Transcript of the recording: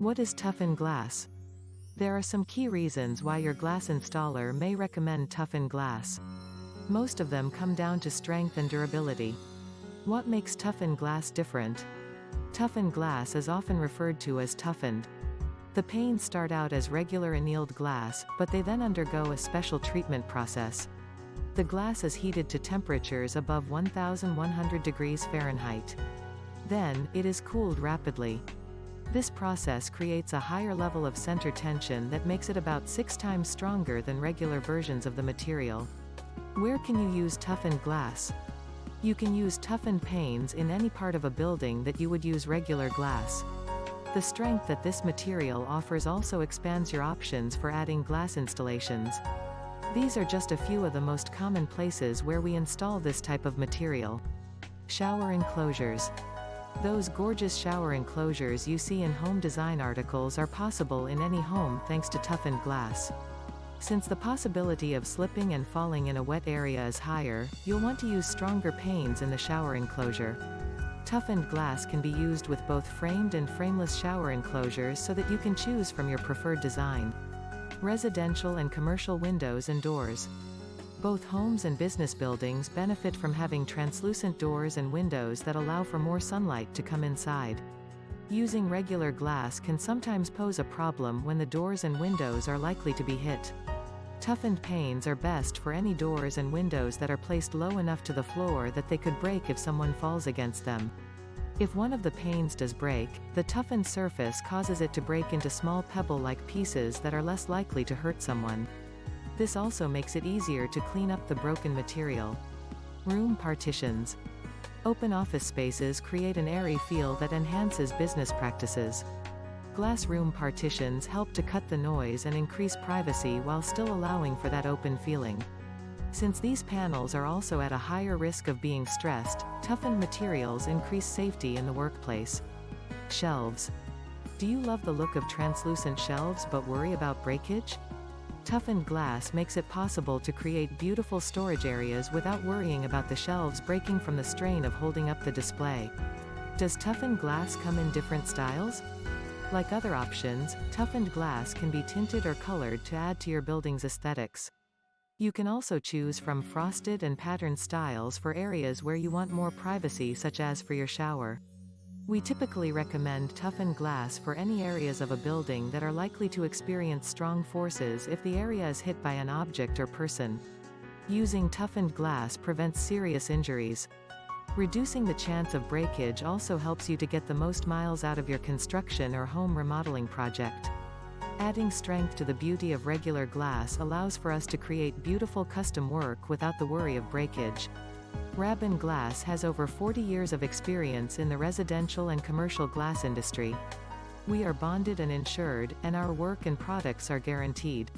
What is toughened glass? There are some key reasons why your glass installer may recommend toughened glass. Most of them come down to strength and durability. What makes toughened glass different? Toughened glass is often referred to as toughened. The panes start out as regular annealed glass, but they then undergo a special treatment process. The glass is heated to temperatures above 1100 degrees Fahrenheit. Then, it is cooled rapidly. This process creates a higher level of center tension that makes it about 6 times stronger than regular versions of the material. Where can you use toughened glass? You can use toughened panes in any part of a building that you would use regular glass. The strength that this material offers also expands your options for adding glass installations. These are just a few of the most common places where we install this type of material. Shower enclosures. Those gorgeous shower enclosures you see in home design articles are possible in any home thanks to toughened glass. Since the possibility of slipping and falling in a wet area is higher, you'll want to use stronger panes in the shower enclosure. Toughened glass can be used with both framed and frameless shower enclosures so that you can choose from your preferred design. Residential and commercial windows and doors. Both homes and business buildings benefit from having translucent doors and windows that allow for more sunlight to come inside. Using regular glass can sometimes pose a problem when the doors and windows are likely to be hit. Toughened panes are best for any doors and windows that are placed low enough to the floor that they could break if someone falls against them. If one of the panes does break, the toughened surface causes it to break into small pebble-like pieces that are less likely to hurt someone. This also makes it easier to clean up the broken material. Room partitions. Open office spaces create an airy feel that enhances business practices. Glass room partitions help to cut the noise and increase privacy while still allowing for that open feeling. Since these panels are also at a higher risk of being stressed, toughened materials increase safety in the workplace. Shelves. Do you love the look of translucent shelves but worry about breakage? Toughened glass makes it possible to create beautiful storage areas without worrying about the shelves breaking from the strain of holding up the display. Does toughened glass come in different styles? Like other options, toughened glass can be tinted or colored to add to your building's aesthetics. You can also choose from frosted and patterned styles for areas where you want more privacy, such as for your shower. We typically recommend toughened glass for any areas of a building that are likely to experience strong forces if the area is hit by an object or person. Using toughened glass prevents serious injuries. Reducing the chance of breakage also helps you to get the most miles out of your construction or home remodeling project. Adding strength to the beauty of regular glass allows for us to create beautiful custom work without the worry of breakage. Raben Glass has over 40 years of experience in the residential and commercial glass industry. We are bonded and insured, and our work and products are guaranteed.